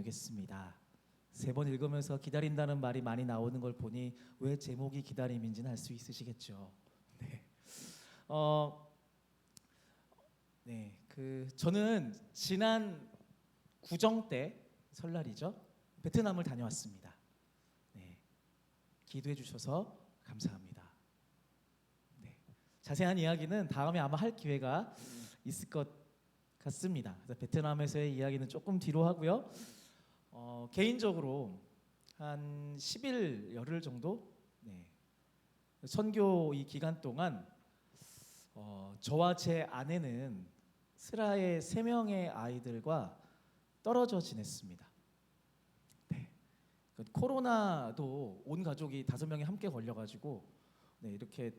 나누겠습니다. 3번 읽으면서 기다린다는 말이 많이 나오는 걸 보니 왜 제목이 기다림인지는 알 수 있으시겠죠. 네. 저는 지난 구정 때 설날이죠. 베트남을 다녀왔습니다. 네. 기도해 주셔서 감사합니다. 네. 자세한 이야기는 다음에 아마 할 기회가 있을 것 같습니다. 그래서 베트남에서의 이야기는 조금 뒤로 하고요. 개인적으로 한 10일 열흘 정도 선교 이 기간 동안 저와 제 아내는 스라의 3명의 아이들과 떨어져 지냈습니다. 네. 코로나도 온 가족이 5명이 함께 걸려가지고 이렇게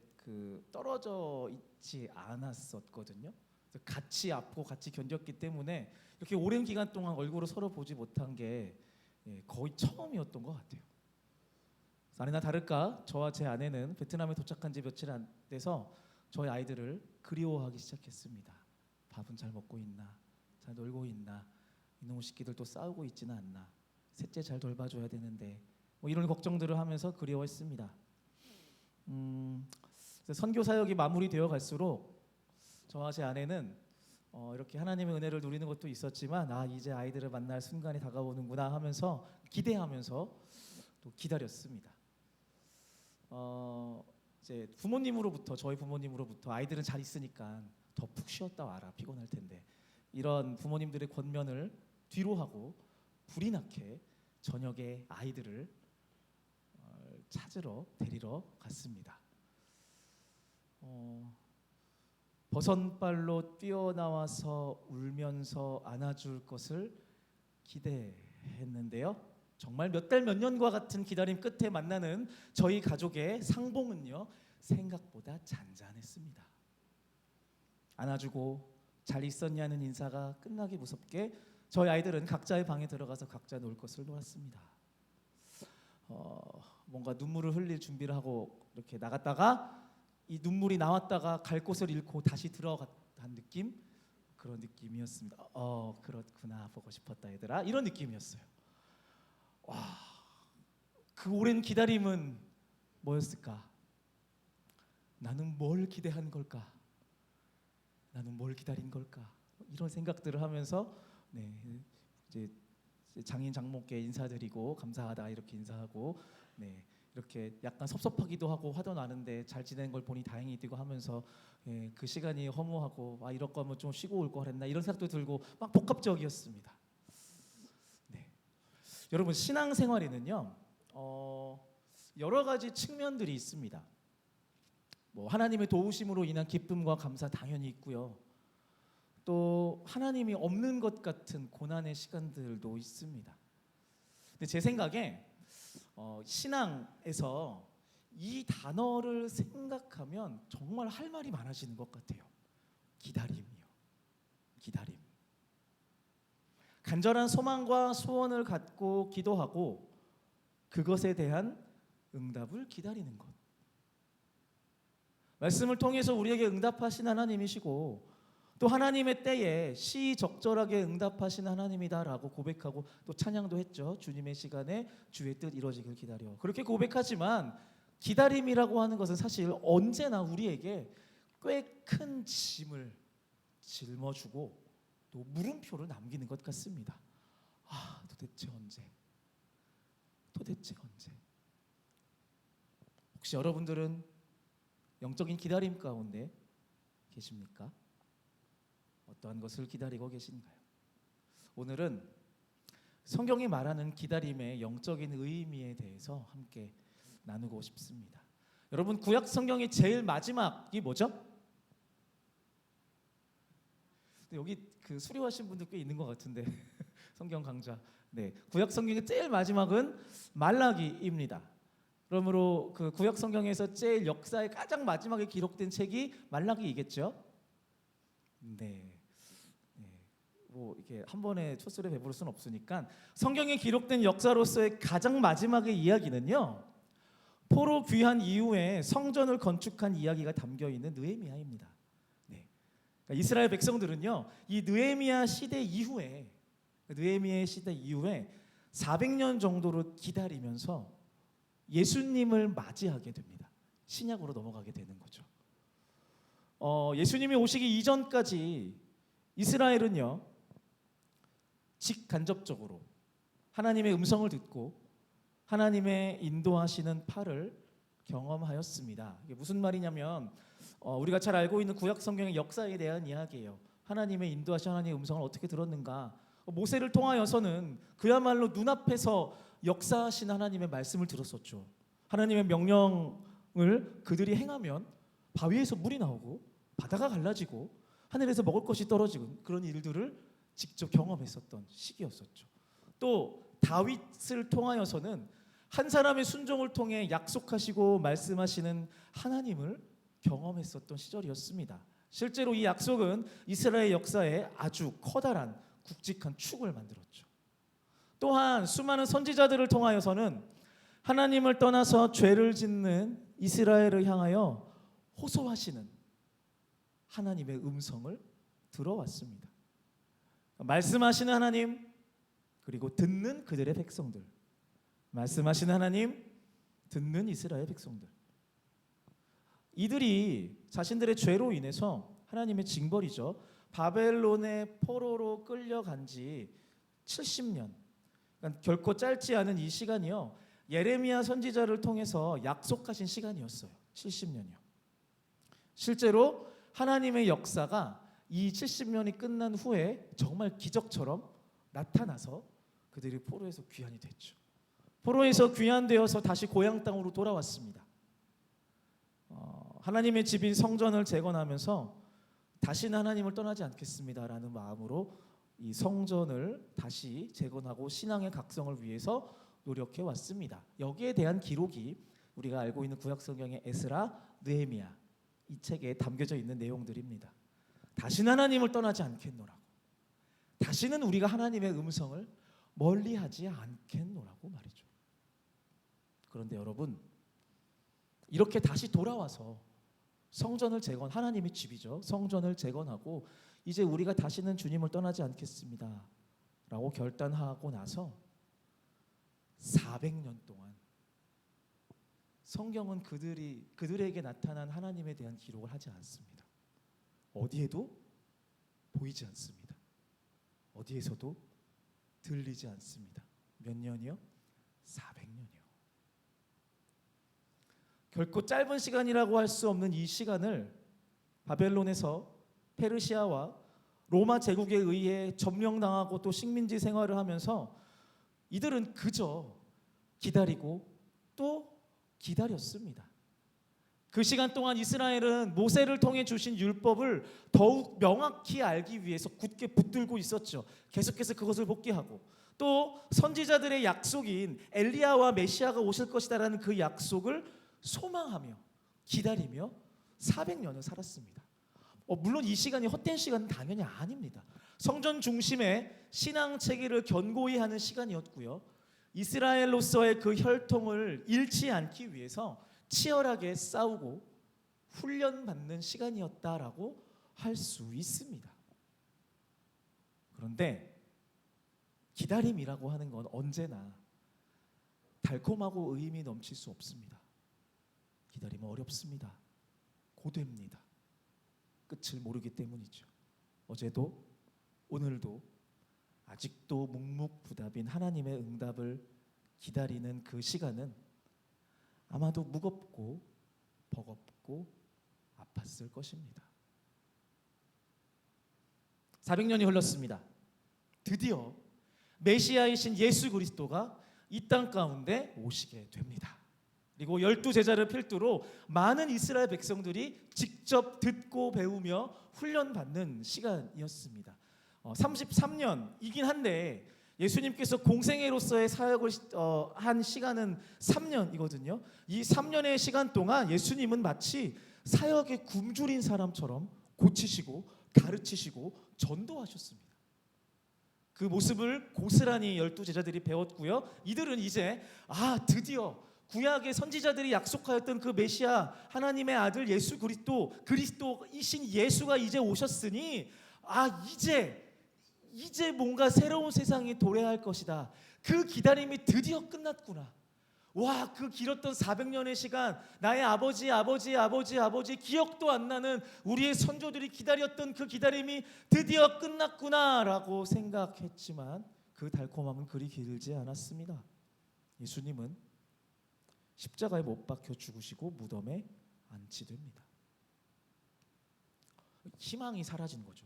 떨어져 있지 않았었거든요. 그래서 같이 아프고 같이 견뎠기 때문에 이렇게 오랜 기간 동안 얼굴을 서로 보지 못한 게 거의 처음이었던 것 같아요. 아니나 다를까 저와 제 아내는 베트남에 도착한 지 며칠 안 돼서 저희 아이들을 그리워하기 시작했습니다. 밥은 잘 먹고 있나? 잘 놀고 있나? 이놈의 새끼들 또 싸우고 있지는 않나? 셋째 잘 돌봐줘야 되는데 이런 걱정들을 하면서 그리워했습니다. 선교 사역이 마무리되어 갈수록 저와 제 아내는 이렇게 하나님의 은혜를 누리는 것도 있었지만 이제 아이들을 만날 순간이 다가오는구나 하면서 기대하면서 또 기다렸습니다. 이제 저희 부모님으로부터 아이들은 잘 있으니까 더 푹 쉬었다 와라, 피곤할 텐데, 이런 부모님들의 권면을 뒤로 하고 불이 나게 저녁에 아이들을 데리러 갔습니다. 버선발로 뛰어나와서 울면서 안아줄 것을 기대했는데요. 정말 몇 달 몇 년과 같은 기다림 끝에 만나는 저희 가족의 상봉은요, 생각보다 잔잔했습니다. 안아주고 잘 있었냐는 인사가 끝나기 무섭게 저희 아이들은 각자의 방에 들어가서 각자 놀 것을 놀았습니다. 뭔가 눈물을 흘릴 준비를 하고 이렇게 나갔다가 이 눈물이 나왔다가 갈 곳을 잃고 다시 들어간 느낌? 그런 느낌이었습니다. 그렇구나, 보고 싶었다 얘들아, 이런 느낌이었어요. 그 오랜 기다림은 뭐였을까? 나는 뭘 기대한 걸까? 나는 뭘 기다린 걸까? 이런 생각들을 하면서 이제 장인 장모께 인사드리고 감사하다 이렇게 인사하고 이렇게 약간 섭섭하기도 하고 화도 나는데 잘 지내는 걸 보니 다행이 되고 하면서 그 시간이 허무하고 이럴 거면 좀 쉬고 올 거 그랬나 이런 생각도 들고 막 복합적이었습니다. 여러분, 신앙생활에는요 여러 가지 측면들이 있습니다. 하나님의 도우심으로 인한 기쁨과 감사 당연히 있고요. 또 하나님이 없는 것 같은 고난의 시간들도 있습니다. 근데 제 생각에 신앙에서 이 단어를 생각하면 정말 할 말이 많아지는 것 같아요. 기다림이요. 기다림. 간절한 소망과 소원을 갖고 기도하고 그것에 대한 응답을 기다리는 것. 말씀을 통해서 우리에게 응답하신 하나님이시고 또 하나님의 때에 시적절하게 응답하신 하나님이다라고 고백하고 또 찬양도 했죠. 주님의 시간에 주의 뜻 이루어지길 기다려. 그렇게 고백하지만 기다림이라고 하는 것은 사실 언제나 우리에게 꽤 큰 짐을 짊어주고 또 물음표를 남기는 것 같습니다. 도대체 언제? 도대체 언제? 혹시 여러분들은 영적인 기다림 가운데 계십니까? 어떠한 것을 기다리고 계신가요? 오늘은 성경이 말하는 기다림의 영적인 의미에 대해서 함께 나누고 싶습니다. 여러분, 구약 성경의 제일 마지막이 뭐죠? 여기 수료하신 분들 꽤 있는 것 같은데 성경 강좌. 구약 성경의 제일 마지막은 말라기입니다. 그러므로 그 구약 성경에서 제일 역사의 가장 마지막에 기록된 책이 말라기이겠죠. 이렇게 한 번에 초술에 배부를 수는 없으니까 성경에 기록된 역사로서의 가장 마지막의 이야기는요, 포로 귀환 이후에 성전을 건축한 이야기가 담겨 있는 느헤미야입니다. 이스라엘 백성들은요, 이 느헤미야 시대 이후에 느헤미야의 시대 이후에 400년 정도를 기다리면서 예수님을 맞이하게 됩니다. 신약으로 넘어가게 되는 거죠. 예수님이 오시기 이전까지 이스라엘은요, 직간접적으로 하나님의 음성을 듣고 하나님의 인도하시는 팔을 경험하였습니다. 이게 무슨 말이냐면 우리가 잘 알고 있는 구약 성경의 역사에 대한 이야기예요. 하나님의 인도하신 하나님의 음성을 어떻게 들었는가? 모세를 통하여서는 그야말로 눈앞에서 역사하신 하나님의 말씀을 들었었죠. 하나님의 명령을 그들이 행하면 바위에서 물이 나오고 바다가 갈라지고 하늘에서 먹을 것이 떨어지고 그런 일들을 직접 경험했었던 시기였었죠. 또 다윗을 통하여서는 한 사람의 순종을 통해 약속하시고 말씀하시는 하나님을 경험했었던 시절이었습니다. 실제로 이 약속은 이스라엘 역사에 아주 커다란 굵직한 축을 만들었죠. 또한 수많은 선지자들을 통하여서는 하나님을 떠나서 죄를 짓는 이스라엘을 향하여 호소하시는 하나님의 음성을 들어왔습니다. 말씀하시는 하나님, 그리고 듣는 그들의 백성들. 말씀하시는 하나님, 듣는 이스라엘 백성들. 이들이 자신들의 죄로 인해서 하나님의 징벌이죠. 바벨론의 포로로 끌려간 지 70년. 그러니까 결코 짧지 않은 이 시간이요, 예레미야 선지자를 통해서 약속하신 시간이었어요. 70년이요. 실제로 하나님의 역사가 이 70년이 끝난 후에 정말 기적처럼 나타나서 그들이 포로에서 귀환이 됐죠. 포로에서 귀환되어서 다시 고향 땅으로 돌아왔습니다. 하나님의 집인 성전을 재건하면서 다시는 하나님을 떠나지 않겠습니다라는 마음으로 이 성전을 다시 재건하고 신앙의 각성을 위해서 노력해 왔습니다. 여기에 대한 기록이 우리가 알고 있는 구약 성경의 에스라, 느헤미야 이 책에 담겨져 있는 내용들입니다. 다시는 하나님을 떠나지 않겠노라고, 다시는 우리가 하나님의 음성을 멀리하지 않겠노라고 말이죠. 그런데 여러분, 이렇게 다시 돌아와서 성전을 재건, 하나님의 집이죠, 성전을 재건하고 이제 우리가 다시는 주님을 떠나지 않겠습니다 라고 결단하고 나서 400년 동안 성경은 그들에게 나타난 하나님에 대한 기록을 하지 않습니다. 어디에도 보이지 않습니다. 어디에서도 들리지 않습니다. 몇 년이요? 400년이요. 결코 짧은 시간이라고 할 수 없는 이 시간을 바벨론에서 페르시아와 로마 제국에 의해 점령당하고 또 식민지 생활을 하면서 이들은 그저 기다리고 또 기다렸습니다. 그 시간 동안 이스라엘은 모세를 통해 주신 율법을 더욱 명확히 알기 위해서 굳게 붙들고 있었죠. 계속해서 그것을 복기하고 또 선지자들의 약속인 엘리야와 메시아가 오실 것이다라는 그 약속을 소망하며 기다리며 400년을 살았습니다. 물론 이 시간이 헛된 시간은 당연히 아닙니다. 성전 중심의 신앙 체계를 견고히 하는 시간이었고요, 이스라엘로서의 그 혈통을 잃지 않기 위해서 치열하게 싸우고 훈련받는 시간이었다라고 할 수 있습니다. 그런데 기다림이라고 하는 건 언제나 달콤하고 의미 넘칠 수 없습니다. 기다림은 어렵습니다. 고됩니다. 끝을 모르기 때문이죠. 어제도 오늘도 아직도 묵묵부답인 하나님의 응답을 기다리는 그 시간은 아마도 무겁고 버겁고 아팠을 것입니다. 400년이 흘렀습니다. 드디어 메시아이신 예수 그리스도가 이 땅 가운데 오시게 됩니다. 그리고 12제자를 필두로 많은 이스라엘 백성들이 직접 듣고 배우며 훈련받는 시간이었습니다. 33년이긴 한데 예수님께서 공생애로서의 사역을 한 시간은 3년이거든요. 이 3년의 시간 동안 예수님은 마치 사역에 굶주린 사람처럼 고치시고 가르치시고 전도하셨습니다. 그 모습을 고스란히 12제자들이 배웠고요. 이들은 이제 드디어 구약의 선지자들이 약속하였던 그 메시아 하나님의 아들 예수 그리스도이신 예수가 이제 오셨으니 이제 이제 뭔가 새로운 세상이 도래할 것이다. 그 기다림이 드디어 끝났구나. 와, 그 길었던 400년의 시간, 나의 아버지 기억도 안 나는 우리의 선조들이 기다렸던 그 기다림이 드디어 끝났구나라고 생각했지만 그 달콤함은 그리 길지 않았습니다. 예수님은 십자가에 못 박혀 죽으시고 무덤에 안치됩니다. 희망이 사라진 거죠.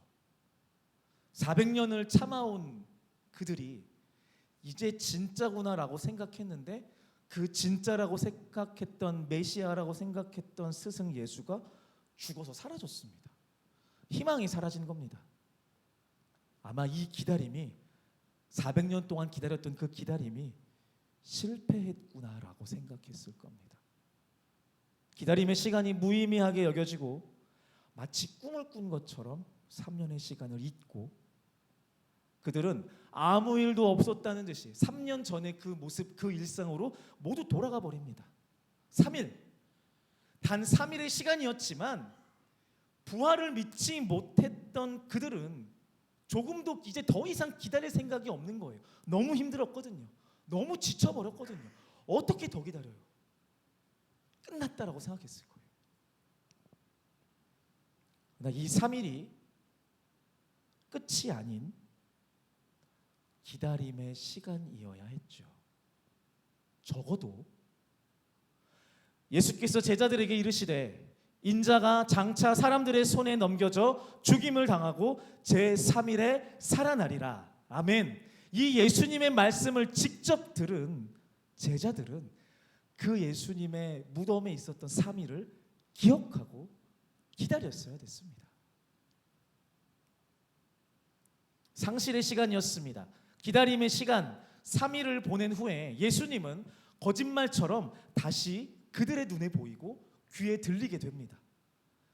400년을 참아온 그들이 이제 진짜구나라고 생각했는데 그 진짜라고 생각했던 메시아라고 생각했던 스승 예수가 죽어서 사라졌습니다. 희망이 사라진 겁니다. 아마 이 기다림이 400년 동안 기다렸던 그 기다림이 실패했구나라고 생각했을 겁니다. 기다림의 시간이 무의미하게 여겨지고 마치 꿈을 꾼 것처럼 3년의 시간을 잊고 그들은 아무 일도 없었다는 듯이 3년 전의 그 모습, 그 일상으로 모두 돌아가 버립니다. 3일, 단 3일의 시간이었지만 부활을 믿지 못했던 그들은 조금도 이제 더 이상 기다릴 생각이 없는 거예요. 너무 힘들었거든요. 너무 지쳐버렸거든요. 어떻게 더 기다려요? 끝났다라고 생각했을 거예요. 그러나 이 3일이 끝이 아닌 기다림의 시간이어야 했죠. 적어도 예수께서 제자들에게 이르시되 인자가 장차 사람들의 손에 넘겨져 죽임을 당하고 제3일에 살아나리라. 아멘. 이 예수님의 말씀을 직접 들은 제자들은 그 예수님의 무덤에 있었던 3일을 기억하고 기다렸어야 됐습니다. 상실의 시간이었습니다. 기다림의 시간 3일을 보낸 후에 예수님은 거짓말처럼 다시 그들의 눈에 보이고 귀에 들리게 됩니다.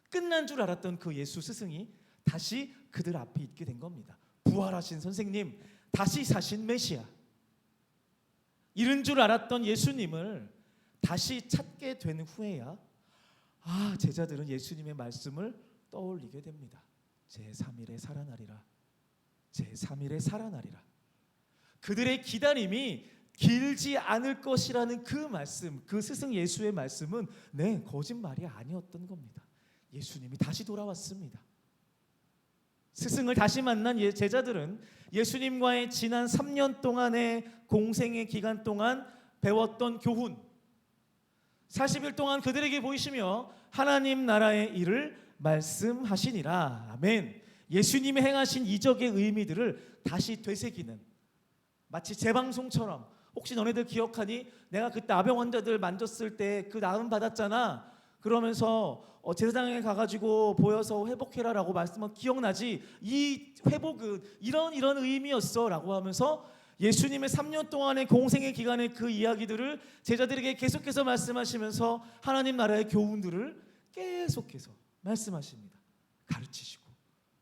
끝난 줄 알았던 그 예수 스승이 다시 그들 앞에 있게 된 겁니다. 부활하신 선생님, 다시 사신 메시아. 잃은 줄 알았던 예수님을 다시 찾게 된 후에야 제자들은 예수님의 말씀을 떠올리게 됩니다. 제3일에 살아나리라. 제3일에 살아나리라. 그들의 기다림이 길지 않을 것이라는 그 말씀, 그 스승 예수의 말씀은 거짓말이 아니었던 겁니다. 예수님이 다시 돌아왔습니다. 스승을 다시 만난 제자들은 예수님과의 지난 3년 동안의 공생의 기간 동안 배웠던 교훈, 40일 동안 그들에게 보이시며 하나님 나라의 일을 말씀하시니라. 아멘. 예수님이 행하신 이적의 의미들을 다시 되새기는, 마치 재방송처럼, 혹시 너네들 기억하니? 내가 그때 아병 환자들 만졌을 때 그 나음 받았잖아. 그러면서 제사장에 가가지고 보여서 회복해라라고 말씀은 기억나지? 이 회복은 이런 의미였어 라고 하면서 예수님의 3년 동안의 공생의 기간의 그 이야기들을 제자들에게 계속해서 말씀하시면서 하나님 나라의 교훈들을 계속해서 말씀하십니다. 가르치시고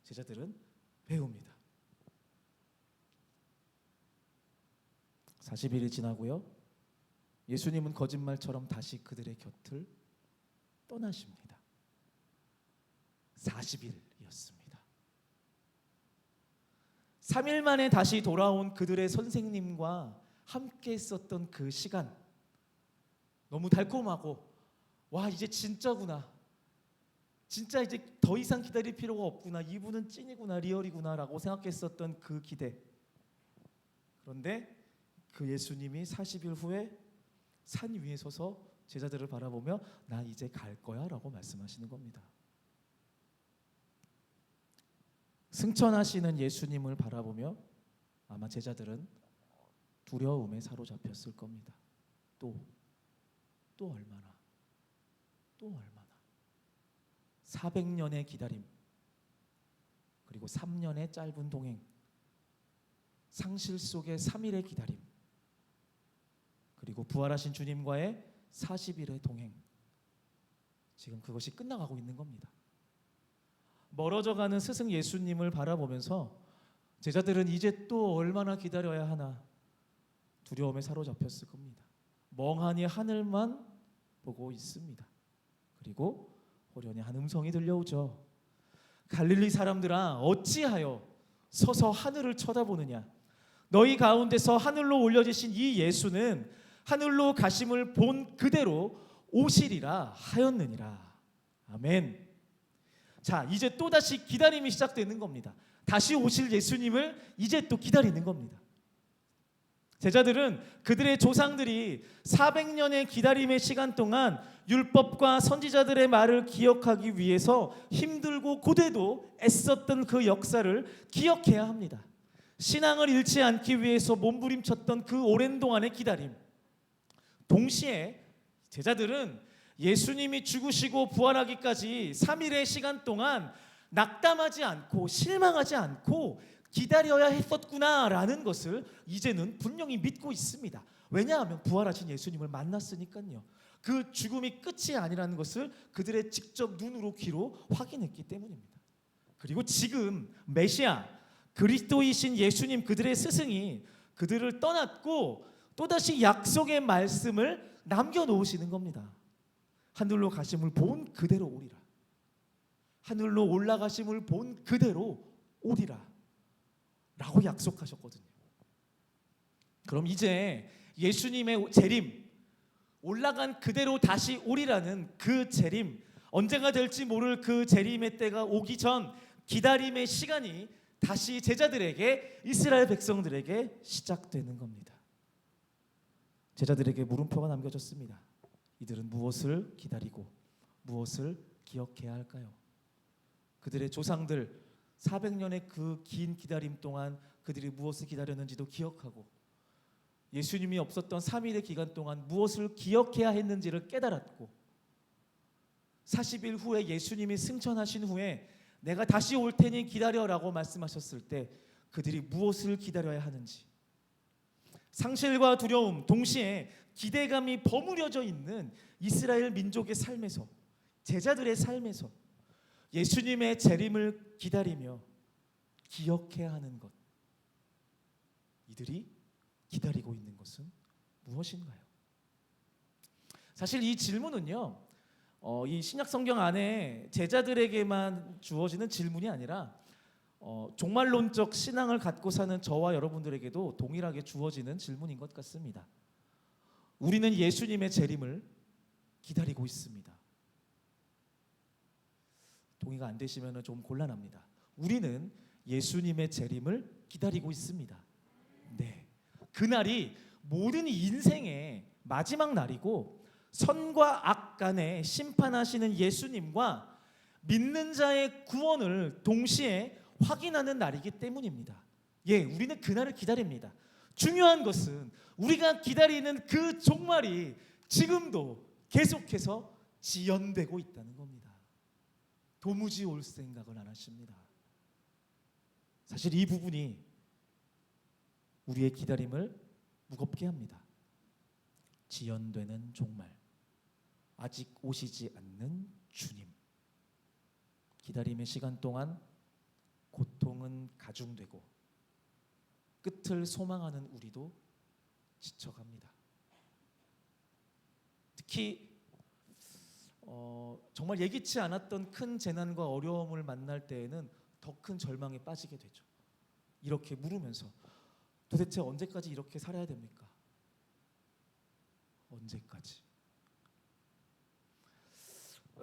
제자들은 배웁니다. 40일이 지나고요. 예수님은 거짓말처럼 다시 그들의 곁을 떠나십니다. 40일이었습니다. 3일 만에 다시 돌아온 그들의 선생님과 함께 있었던 그 시간, 너무 달콤하고 이제 진짜구나, 진짜 이제 더 이상 기다릴 필요가 없구나, 이분은 찐이구나, 리얼이구나 라고 생각했었던 그 기대. 그런데 그 예수님이 40일 후에 산 위에 서서 제자들을 바라보며 나 이제 갈 거야 라고 말씀하시는 겁니다. 승천하시는 예수님을 바라보며 아마 제자들은 두려움에 사로잡혔을 겁니다. 또 얼마나 400년의 기다림, 그리고 3년의 짧은 동행, 상실 속의 3일의 기다림, 그리고 부활하신 주님과의 40일의 동행, 지금 그것이 끝나가고 있는 겁니다. 멀어져가는 스승 예수님을 바라보면서 제자들은 이제 또 얼마나 기다려야 하나 두려움에 사로잡혔을 겁니다. 멍하니 하늘만 보고 있습니다. 그리고 호련히 한 음성이 들려오죠. 갈릴리 사람들아, 어찌하여 서서 하늘을 쳐다보느냐? 너희 가운데서 하늘로 올려지신 이 예수는 하늘로 가심을 본 그대로 오시리라 하였느니라. 아멘. 자, 이제 또다시 기다림이 시작되는 겁니다. 다시 오실 예수님을 이제 또 기다리는 겁니다. 제자들은 그들의 조상들이 400년의 기다림의 시간 동안 율법과 선지자들의 말을 기억하기 위해서 힘들고 고되도 애썼던 그 역사를 기억해야 합니다. 신앙을 잃지 않기 위해서 몸부림쳤던 그 오랜 동안의 기다림. 동시에 제자들은 예수님이 죽으시고 부활하기까지 3일의 시간 동안 낙담하지 않고 실망하지 않고 기다려야 했었구나라는 것을 이제는 분명히 믿고 있습니다. 왜냐하면 부활하신 예수님을 만났으니까요. 그 죽음이 끝이 아니라는 것을 그들의 직접 눈으로 귀로 확인했기 때문입니다. 그리고 지금 메시아 그리스도이신 예수님 그들의 스승이 그들을 떠났고 또다시 약속의 말씀을 남겨놓으시는 겁니다. 하늘로 가심을 본 그대로 오리라. 하늘로 올라가심을 본 그대로 오리라 라고 약속하셨거든요. 그럼 이제 예수님의 재림, 올라간 그대로 다시 오리라는 그 재림, 언제가 될지 모를 그 재림의 때가 오기 전 기다림의 시간이 다시 제자들에게, 이스라엘 백성들에게 시작되는 겁니다. 제자들에게 물음표가 남겨졌습니다. 이들은 무엇을 기다리고 무엇을 기억해야 할까요? 그들의 조상들 400년의 그 긴 기다림 동안 그들이 무엇을 기다렸는지도 기억하고 예수님이 없었던 3일의 기간 동안 무엇을 기억해야 했는지를 깨달았고 40일 후에 예수님이 승천하신 후에 내가 다시 올 테니 기다려라고 말씀하셨을 때 그들이 무엇을 기다려야 하는지, 상실과 두려움 동시에 기대감이 버무려져 있는 이스라엘 민족의 삶에서, 제자들의 삶에서 예수님의 재림을 기다리며 기억해야 하는 것, 이들이 기다리고 있는 것은 무엇인가요? 사실 이 질문은요, 이 신약 성경 안에 제자들에게만 주어지는 질문이 아니라 종말론적 신앙을 갖고 사는 저와 여러분들에게도 동일하게 주어지는 질문인 것 같습니다. 우리는 예수님의 재림을 기다리고 있습니다. 동의가 안 되시면 좀 곤란합니다. 우리는 예수님의 재림을 기다리고 있습니다. 네, 그날이 모든 인생의 마지막 날이고 선과 악 간에 심판하시는 예수님과 믿는 자의 구원을 동시에 확인하는 날이기 때문입니다. 예, 우리는 그날을 기다립니다. 중요한 것은 우리가 기다리는 그 종말이 지금도 계속해서 지연되고 있다는 겁니다. 도무지 올 생각을 안 하십니다. 사실 이 부분이 우리의 기다림을 무겁게 합니다. 지연되는 종말, 아직 오시지 않는 주님. 기다림의 시간 동안 고통은 가중되고 끝을 소망하는 우리도 지쳐갑니다. 특히 정말 예기치 않았던 큰 재난과 어려움을 만날 때에는 더 큰 절망에 빠지게 되죠. 이렇게 물으면서 도대체 언제까지 이렇게 살아야 됩니까? 언제까지?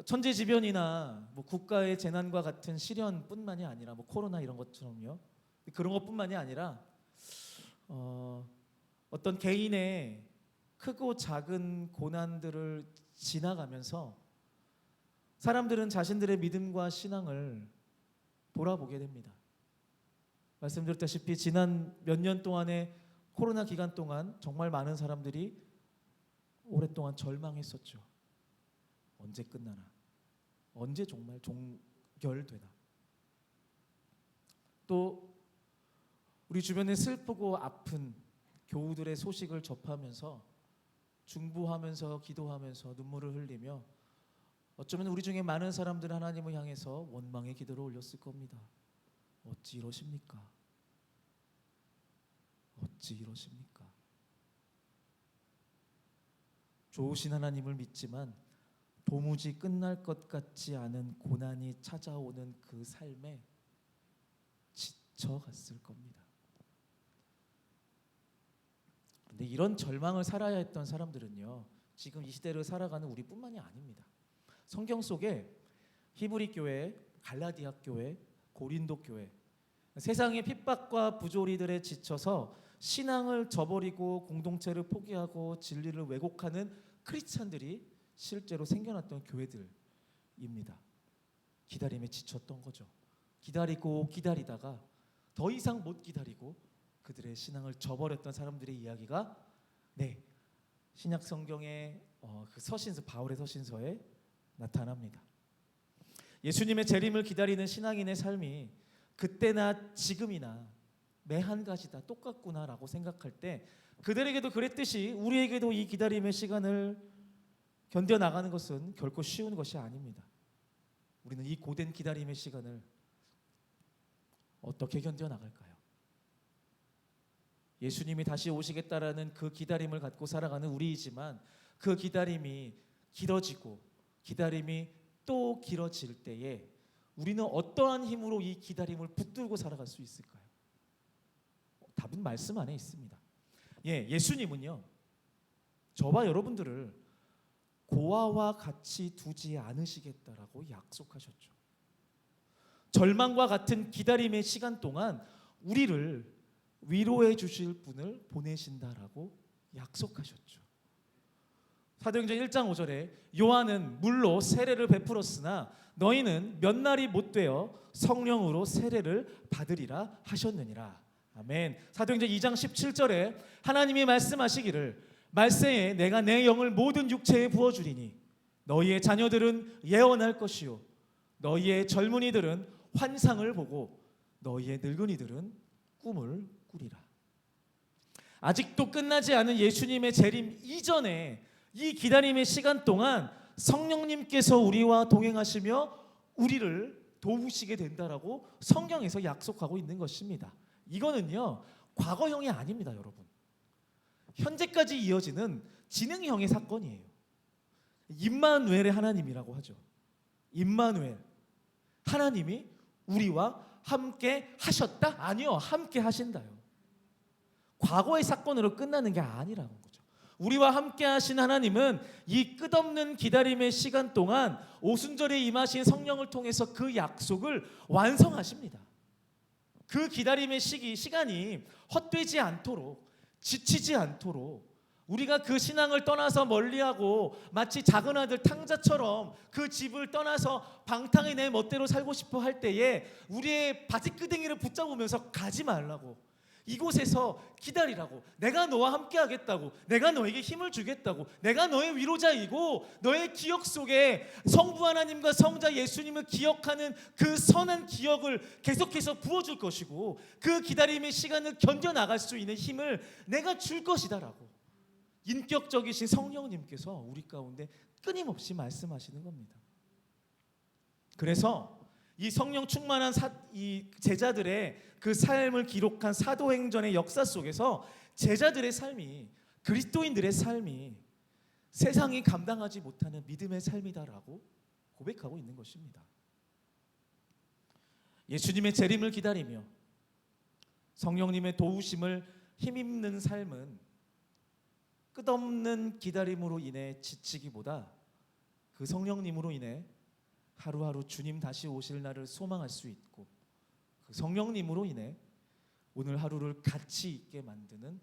천재지변이나 국가의 재난과 같은 시련뿐만이 아니라 코로나 이런 것처럼요. 그런 것뿐만이 아니라 어떤 개인의 크고 작은 고난들을 지나가면서 사람들은 자신들의 믿음과 신앙을 돌아보게 됩니다. 말씀드렸다시피 지난 몇 년 동안의 코로나 기간 동안 정말 많은 사람들이 오랫동안 절망했었죠. 언제 끝나나? 언제 정말 종결되나? 또 우리 주변에 슬프고 아픈 교우들의 소식을 접하면서 중보하면서 기도하면서 눈물을 흘리며 어쩌면 우리 중에 많은 사람들은 하나님을 향해서 원망의 기도를 올렸을 겁니다. 어찌 이러십니까? 어찌 이러십니까? 좋으신 하나님을 믿지만 도무지 끝날 것 같지 않은 고난이 찾아오는 그 삶에 지쳐갔을 겁니다. 그런데 이런 절망을 살아야 했던 사람들은요, 지금 이 시대를 살아가는 우리뿐만이 아닙니다. 성경 속에 히브리 교회, 갈라디아 교회, 고린도 교회, 세상의 핍박과 부조리들에 지쳐서 신앙을 저버리고 공동체를 포기하고 진리를 왜곡하는 크리스찬들이 실제로 생겨났던 교회들입니다. 기다림에 지쳤던 거죠. 기다리고 기다리다가 더 이상 못 기다리고 그들의 신앙을 저버렸던 사람들의 이야기가 신약 성경의 그 서신서, 바울의 서신서에 나타납니다. 예수님의 재림을 기다리는 신앙인의 삶이 그때나 지금이나 매 한 가지 다 똑같구나라고 생각할 때 그들에게도 그랬듯이 우리에게도 이 기다림의 시간을 견뎌나가는 것은 결코 쉬운 것이 아닙니다. 우리는 이 고된 기다림의 시간을 어떻게 견뎌나갈까요? 예수님이 다시 오시겠다라는 그 기다림을 갖고 살아가는 우리이지만 그 기다림이 길어지고 기다림이 또 길어질 때에 우리는 어떠한 힘으로 이 기다림을 붙들고 살아갈 수 있을까요? 답은 말씀 안에 있습니다. 예수님은요, 저와 여러분들을 고아와 같이 두지 않으시겠다라고 약속하셨죠. 절망과 같은 기다림의 시간 동안 우리를 위로해 주실 분을 보내신다라고 약속하셨죠. 사도행전 1장 5절에 요한은 물로 세례를 베풀었으나 너희는 몇 날이 못 되어 성령으로 세례를 받으리라 하셨느니라. 아멘. 사도행전 2장 17절에 하나님이 말씀하시기를 말세에 내가 내 영을 모든 육체에 부어주리니 너희의 자녀들은 예언할 것이요 너희의 젊은이들은 환상을 보고 너희의 늙은이들은 꿈을 꾸리라. 아직도 끝나지 않은 예수님의 재림 이전에 이 기다림의 시간 동안 성령님께서 우리와 동행하시며 우리를 도우시게 된다라고 성경에서 약속하고 있는 것입니다. 이거는요, 과거형이 아닙니다, 여러분. 현재까지 이어지는 진행형의 사건이에요. 임마누엘의 하나님이라고 하죠. 임마누엘, 하나님이 우리와 함께 하셨다? 아니요, 함께 하신다요. 과거의 사건으로 끝나는 게 아니라는 거죠. 우리와 함께 하신 하나님은 이 끝없는 기다림의 시간 동안 오순절에 임하신 성령을 통해서 그 약속을 완성하십니다. 그 기다림의 시간이 헛되지 않도록, 지치지 않도록 우리가 그 신앙을 떠나서 멀리하고 마치 작은 아들 탕자처럼 그 집을 떠나서 방탕히 내 멋대로 살고 싶어 할 때에 우리의 바지끄댕이를 붙잡으면서 가지 말라고, 이곳에서 기다리라고, 내가 너와 함께 하겠다고, 내가 너에게 힘을 주겠다고, 내가 너의 위로자이고 너의 기억 속에 성부 하나님과 성자 예수님을 기억하는 그 선한 기억을 계속해서 부어줄 것이고 그 기다림의 시간을 견뎌나갈 수 있는 힘을 내가 줄 것이다라고 인격적이신 성령님께서 우리 가운데 끊임없이 말씀하시는 겁니다. 그래서 이 성령 충만한 이 제자들의 그 삶을 기록한 사도행전의 역사 속에서 제자들의 삶이, 그리스도인들의 삶이 세상이 감당하지 못하는 믿음의 삶이다라고 고백하고 있는 것입니다. 예수님의 재림을 기다리며 성령님의 도우심을 힘입는 삶은 끝없는 기다림으로 인해 지치기보다 그 성령님으로 인해 하루하루 주님 다시 오실 날을 소망할 수 있고 그 성령님으로 인해 오늘 하루를 가치 있게 만드는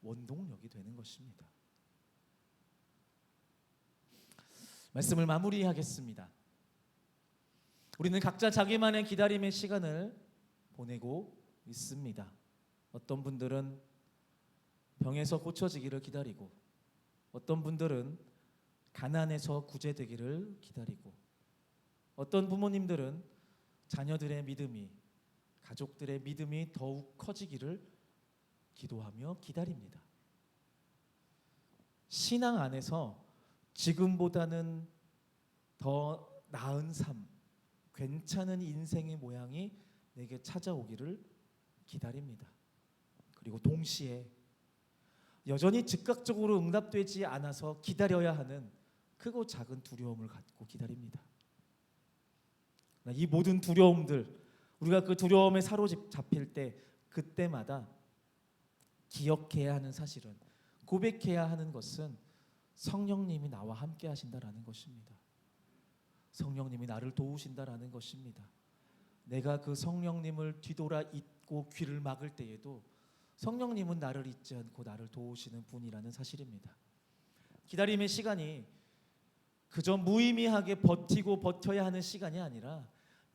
원동력이 되는 것입니다. 말씀을 마무리하겠습니다. 우리는 각자 자기만의 기다림의 시간을 보내고 있습니다. 어떤 분들은 병에서 고쳐지기를 기다리고, 어떤 분들은 가난에서 구제되기를 기다리고, 어떤 부모님들은 자녀들의 믿음이, 가족들의 믿음이 더욱 커지기를 기도하며 기다립니다. 신앙 안에서 지금보다는 더 나은 삶, 괜찮은 인생의 모양이 내게 찾아오기를 기다립니다. 그리고 동시에 여전히 즉각적으로 응답되지 않아서 기다려야 하는 크고 작은 두려움을 갖고 기다립니다. 이 모든 두려움들, 우리가 그 두려움에 사로잡힐 때 그때마다 기억해야 하는 사실은, 고백해야 하는 것은 성령님이 나와 함께 하신다라는 것입니다. 성령님이 나를 도우신다라는 것입니다. 내가 그 성령님을 뒤돌아 잊고 귀를 막을 때에도 성령님은 나를 잊지 않고 나를 도우시는 분이라는 사실입니다. 기다림의 시간이 그저 무의미하게 버티고 버텨야 하는 시간이 아니라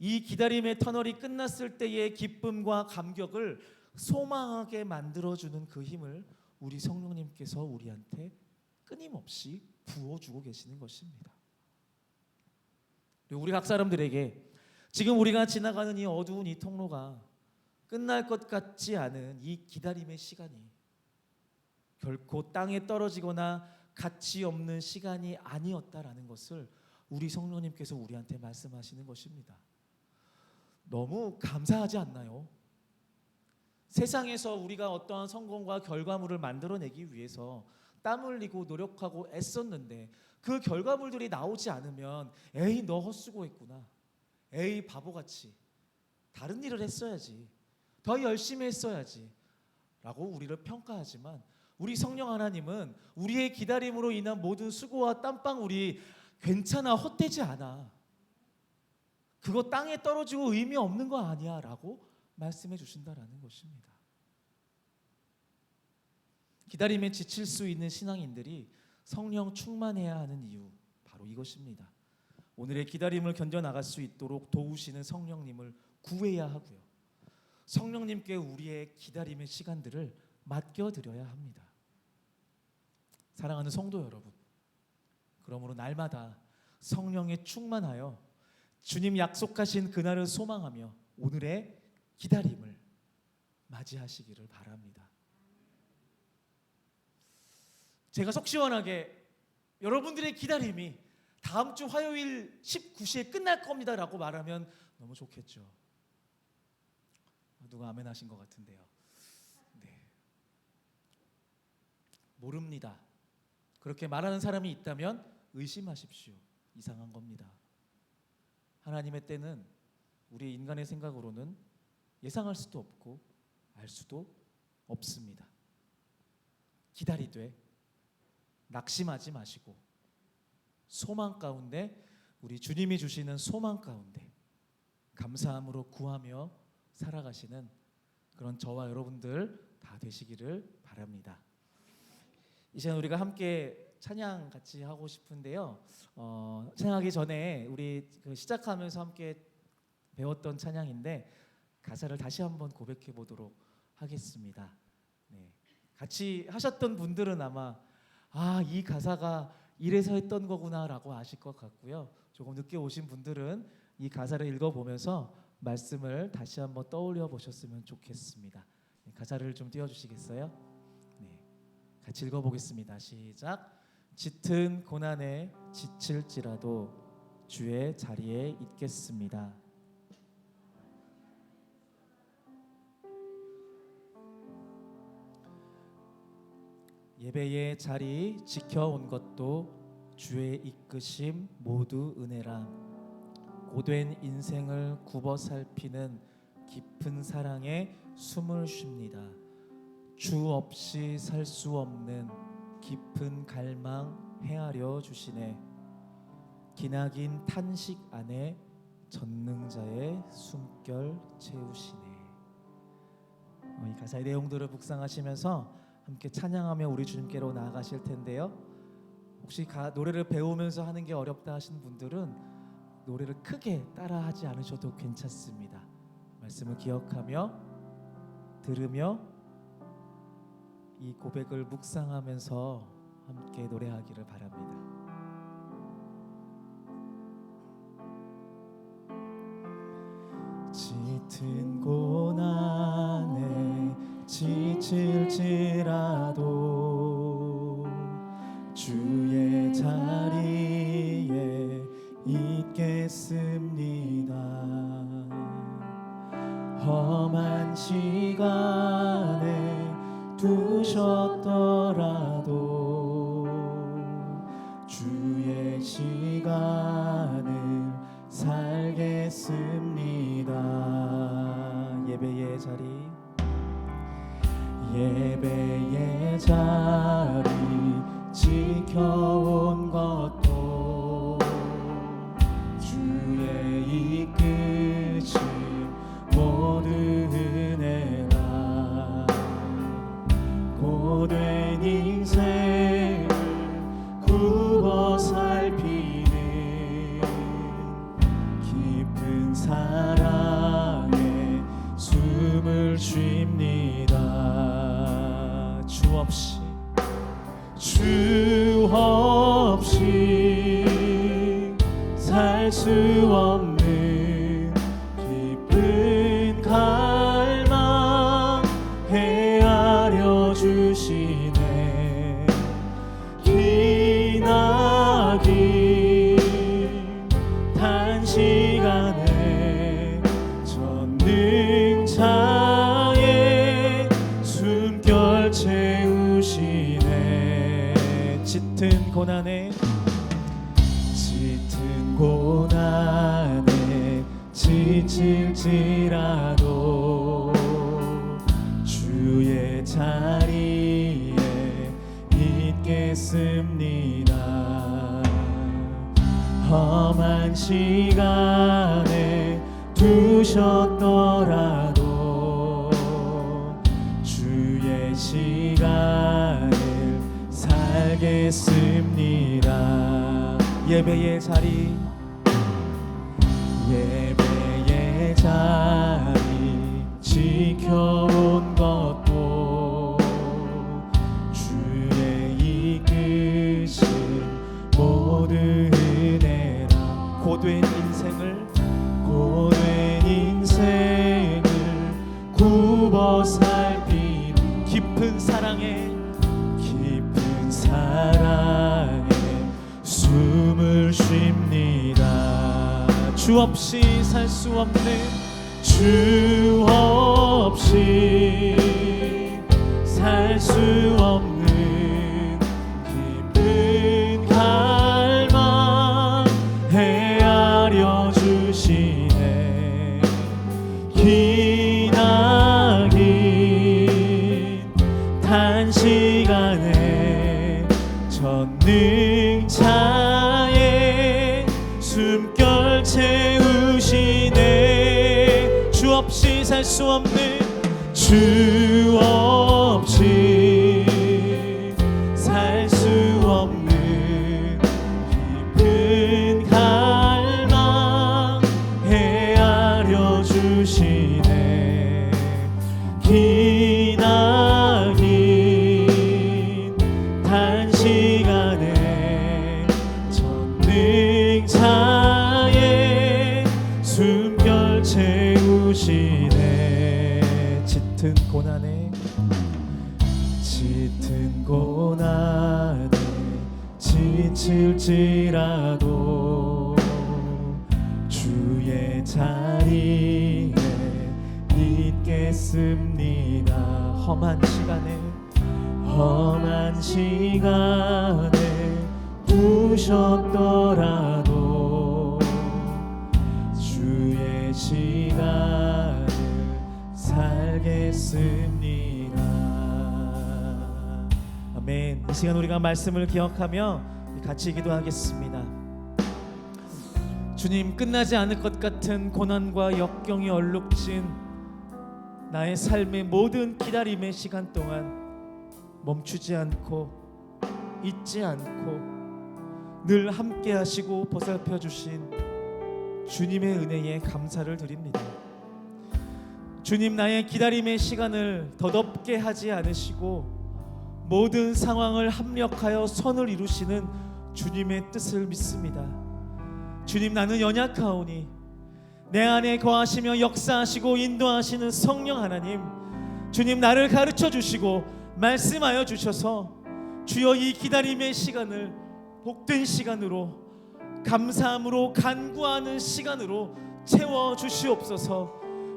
이 기다림의 터널이 끝났을 때의 기쁨과 감격을 소망하게 만들어주는 그 힘을 우리 성령님께서 우리한테 끊임없이 부어주고 계시는 것입니다. 우리 각 사람들에게 지금 우리가 지나가는 이 어두운 이 통로가 끝날 것 같지 않은 이 기다림의 시간이 결코 땅에 떨어지거나 가치 없는 시간이 아니었다라는 것을 우리 성령님께서 우리한테 말씀하시는 것입니다. 너무 감사하지 않나요? 세상에서 우리가 어떠한 성공과 결과물을 만들어내기 위해서 땀 흘리고 노력하고 애썼는데 그 결과물들이 나오지 않으면 에이 너 헛수고했구나, 에이 바보같이 다른 일을 했어야지, 더 열심히 했어야지 라고 우리를 평가하지만 우리 성령 하나님은 우리의 기다림으로 인한 모든 수고와 땀방울이 괜찮아, 헛되지 않아, 그거 땅에 떨어지고 의미 없는 거 아니야 라고 말씀해 주신다라는 것입니다. 기다림에 지칠 수 있는 신앙인들이 성령 충만해야 하는 이유, 바로 이것입니다. 오늘의 기다림을 견뎌나갈 수 있도록 도우시는 성령님을 구해야 하고요, 성령님께 우리의 기다림의 시간들을 맡겨드려야 합니다. 사랑하는 성도 여러분, 그러므로 날마다 성령에 충만하여 주님 약속하신 그날을 소망하며 오늘의 기다림을 맞이하시기를 바랍니다. 제가 속 시원하게 여러분들의 기다림이 다음 주 화요일 19시에 끝날 겁니다 라고 말하면 너무 좋겠죠. 누가 아멘 하신 것 같은데요. 네. 모릅니다. 그렇게 말하는 사람이 있다면 의심하십시오. 이상한 겁니다. 하나님의 때는 우리 인간의 생각으로는 예상할 수도 없고 알 수도 없습니다. 기다리되 낙심하지 마시고 소망 가운데, 우리 주님이 주시는 소망 가운데 감사함으로 구하며 살아가시는 그런 저와 여러분들 다 되시기를 바랍니다. 이 시간 우리가 함께 찬양 같이 하고 싶은데요. 찬양하기 전에 우리 시작하면서 함께 배웠던 찬양인데 가사를 다시 한번 고백해 보도록 하겠습니다. 네. 같이 하셨던 분들은 아마 이 가사가 이래서 했던 거구나라고 아실 것 같고요. 조금 늦게 오신 분들은 이 가사를 읽어보면서 말씀을 다시 한번 떠올려 보셨으면 좋겠습니다. 네, 가사를 좀 띄워주시겠어요? 네, 같이 읽어보겠습니다. 시작. 짙은 고난에 지칠지라도 주의 자리에 있겠습니다. 예배의 자리 지켜온 것도 주의 이끄심 모두 은혜라. 고된 인생을 굽어 살피는 깊은 사랑에 숨을 쉽니다. 주 없이 살 수 없는 깊은 갈망 헤아려 주시네. 기나긴 탄식 안에 전능자의 숨결 채우시네. 이 가사의 내용들을 묵상하시면서 함께 찬양하며 우리 주님께로 나아가실 텐데요. 혹시 노래를 배우면서 하는 게 어렵다 하신 분들은 노래를 크게 따라하지 않으셔도 괜찮습니다. 말씀을 기억하며 들으며 이 고백을 묵상하면서 함께 노래하기를 바랍니다. 짙은 고난에 지칠지라도 주의 자리에 있겠습니다. 험한 시간에 두셨더라도 주의 시간을 살겠습니다. 자리 예배의 자리 지켜온 것도 주의 이끄심 모두 은혜라. 고된 인생을 굽어 살피는 깊은 사랑에 숨을 쉽니다. 주 없이 살 수 없는 깊은 갈망 헤아려 주시네. 기나긴 단시간에 전능자의 숨결 채우시네. 짙은 고난에 지칠지라도 주의 자리에 있겠습니다. 험한 시간에 두셨더라도 주의 시간을 살겠습니다. 예배의 자리 지켜온 것도 주의 이끄심 모두 은혜라. 고된 인생을 굽어 살피는 깊은 사랑에 숨을 쉽니다. 주 없이 살 수 없는 깊은 갈망 헤아려 주시네. 기나긴 단시간에 전능자의 숨결 채우시네. 주 없이 살 수 없는 깊은 갈망 헤아려 주시네. 기나긴 단시간에 전능자의 숨결 채우시네. 짙은 고난에 지칠지라도 주의 자리에 있겠습니다. 험한 시간에 두셨더라도 주의 시간을 살겠습니다. 아멘. 이 시간 우리가 말씀을 기억하며 같이 기도하겠습니다. 주님, 끝나지 않을 것 같은 고난과 역경이 얼룩진 나의 삶의 모든 기다림의 시간 동안 멈추지 않고 잊지 않고 늘 함께 하시고 보살펴 주신 주님의 은혜에 감사를 드립니다. 주님, 나의 기다림의 시간을 더덥게 하지 않으시고 모든 상황을 합력하여 선을 이루시는 주님의 뜻을 믿습니다. 주님, 나는 연약하오니 내 안에 거하시며 역사하시고 인도하시는 성령 하나님, 주님 나를 가르쳐 주시고 말씀하여 주셔서 주여 이 기다림의 시간을 복된 시간으로, 감사함으로 간구하는 시간으로 채워 주시옵소서.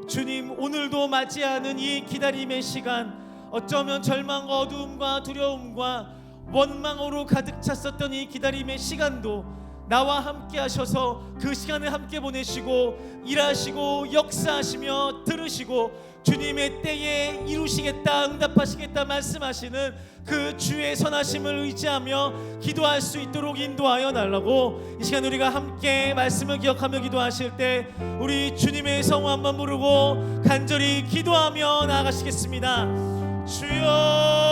주님, 오늘도 맞이하는 이 기다림의 시간, 어쩌면 절망, 어두움과 두려움과 원망으로 가득 찼었던 이 기다림의 시간도 나와 함께 하셔서 그 시간을 함께 보내시고 일하시고 역사하시며 들으시고 주님의 때에 이루시겠다, 응답하시겠다 말씀하시는 그 주의 선하심을 의지하며 기도할 수 있도록 인도하여 달라고, 이 시간 우리가 함께 말씀을 기억하며 기도하실 때 우리 주님의 성호 한번 부르고 간절히 기도하며 나아가시겠습니다. 주여